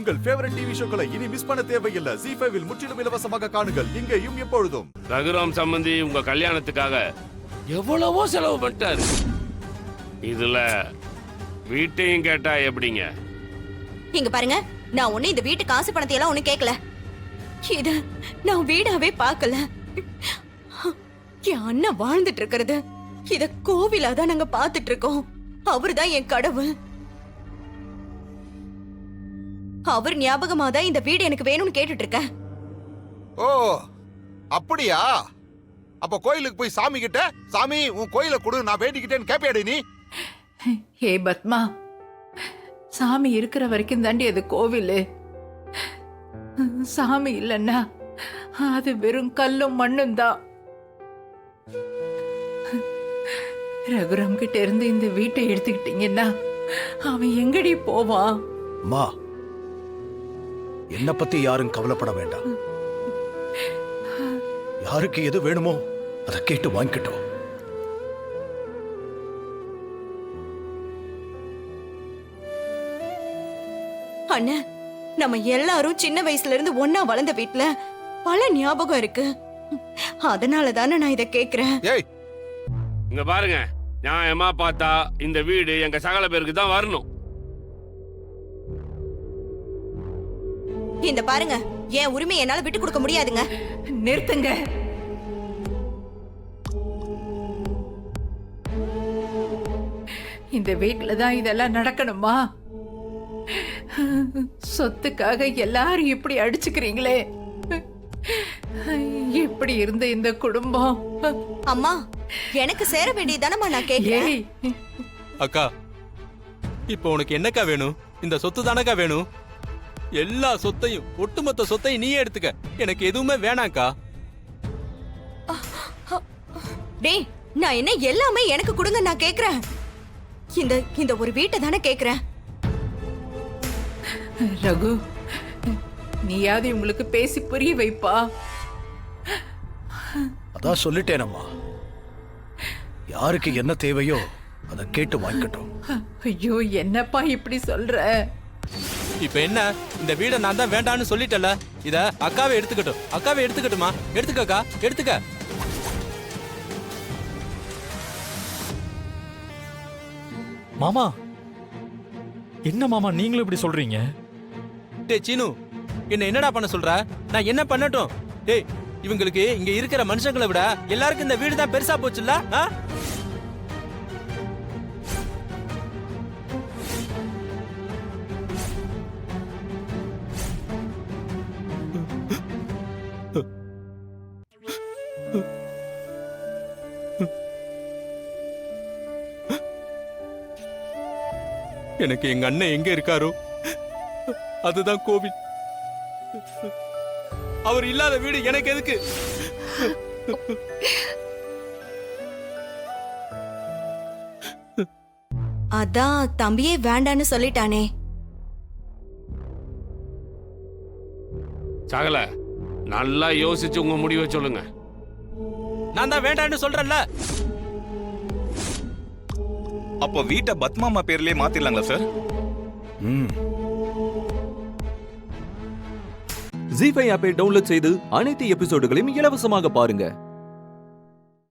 உங்கள் favourite TV ஷோக்களை இனி miss பண்ண தேவையில்லை. ZEE5 இல் முற்றிலும் இலவசமாக காணுங்கள். இங்கேயும் எப்பொழுதும். ரகுராம் சம்பந்தி உங்க கல்யாணத்துக்காக எவ்வளவோ செலவு பண்ணிட்டாரு. இதுல வீட்டையும் கேட்டா எப்படிங்க? இங்க பாருங்க, நான் ஒண்ணு இந்த வீட்டு காசு பணத்தை எல்லாம் ஒண்ணு கேட்கல. இத நான் வீடாவே பார்க்கல. என் அண்ணன் வாழ்ந்துட்டு இருக்கிறது இத கோவிலாதான் நாங்க பாத்துட்டு இருக்கோம். அவர்தான் என் கடவுள். அவர் ஞாபகமா தான் இந்த வீடு எனக்கு வேணும்னு கேட்டுட்டு இருக்கேன். ஓ அப்படியா? அப்ப கோயிலுக்கு போய் சாமி கிட்ட, சாமி உன் கோயில கொடு நான் வேண்டிக்கிட்டேன்னு கேப்பியாடி நீ? ஏ பத்மா, சாமி இருக்கிற வரைக்கும் தாண்டி அது கோவில். சாமி இல்லைன்னா அது வெறும் கல்லும் மண்ணும் தான். ரகுராம் கிட்ட இருந்து இந்த வீட்டை எடுத்துக்கிட்டீங்கன்னா அவன் எங்கடி போவான்? மா, என்ன பத்தி யாரும் கவலைப்பட வேண்டாம். யாருக்கு எது வேணுமோ அதை கேட்டு வாங்கிட்டோம். அண்ணா, நம்ம எல்லாரும் சின்ன வயசுல இருந்து ஒன்னா வளர்ந்த வீட்டுல பல ஞாபகம் இருக்கு. அதனால தானே நான் இத கேக்குறேன். ஏய், இங்க பாருங்க, நியாயமா பார்த்தா இந்த வீடு எங்க சகல பேருக்கு தான் வரணும். இந்த பாருங்க, என் உரிமை என்னால விட்டு கொடுக்க முடியாதுங்க. நிறுத்துங்க. இந்த வீட்டுல தான் இதெல்லாம் நடக்கணுமா? சொத்துக்காக எல்லாரும் இப்படி அடிச்சுக்கிறீங்களே. இப்படி இருந்த இந்த குடும்பம். அம்மா, எனக்கு சேர வேண்டியதானம்மா நான் கேக்குறேன். ஏய், அக்கா, இப்போ உனக்கு என்னக்கா வேணும்? இந்த சொத்து தானக்கா வேணும்? எல்லா சொத்தையும், ஒட்டுமொத்த சொத்தையும் நீயே எடுத்துக்க. எனக்கு எதுவுமே வேணாக்கா. டேய், நான் என்ன எல்லாமே எனக்கு கொடுங்க நான் கேக்குறேன். இந்த ஒரு வீட்டை தானே கேக்குறேன். ரகு, நீயாவது உங்களுக்கு பேசி புரிய வைப்பா. அதான் சொல்லிட்டேனம்மா, யாருக்கு என்ன தேவையோ அதை கேட்டு வாங்கிட்டோம். ஐயோ, என்னப்பா இப்படி சொல்ற? இப்ப என்ன, இந்த வீட நான் தான் வேண்டான்னு சொல்லிட்டல. இத அக்காவே எடுத்துக்கட்டும். அக்காவே எடுத்துக்கட்டுமா? எடுத்துக்கக்கா, எடுத்துக்க. மாமா, என்ன மாமா நீங்களும் இப்படி சொல்றீங்க? டேய் சீனு, என்ன என்னடா பண்ண சொல்ற? நான் என்ன பண்ணட்டும்? டேய், இவங்களுக்கு இங்க இருக்கிற மனுஷங்களை விட எல்லாருக்கும் இந்த வீடு தான் பெருசா போச்சுல்ல? எனக்கு எங்க அண்ணன் எங்க இருக்காரோ அதுதான் கோவில். அவர் இல்லாத வீடு எனக்கு எதுக்கு? அதான் தம்பியே வேண்டான்னு சொல்லிட்டானே. சகல, நல்லா யோசிச்சு உங்க முடிவை சொல்லுங்க. நான் தான் வேண்டான்னு சொல்றேன்ல. அப்போ வீட்டை பத்மாமா பேர்லயே மாத்திரலாங்களா சார்? ZEE5 ஆப்பை டவுன்லோட் செய்து அனைத்து எபிசோடுகளையும் இலவசமாக பாருங்க.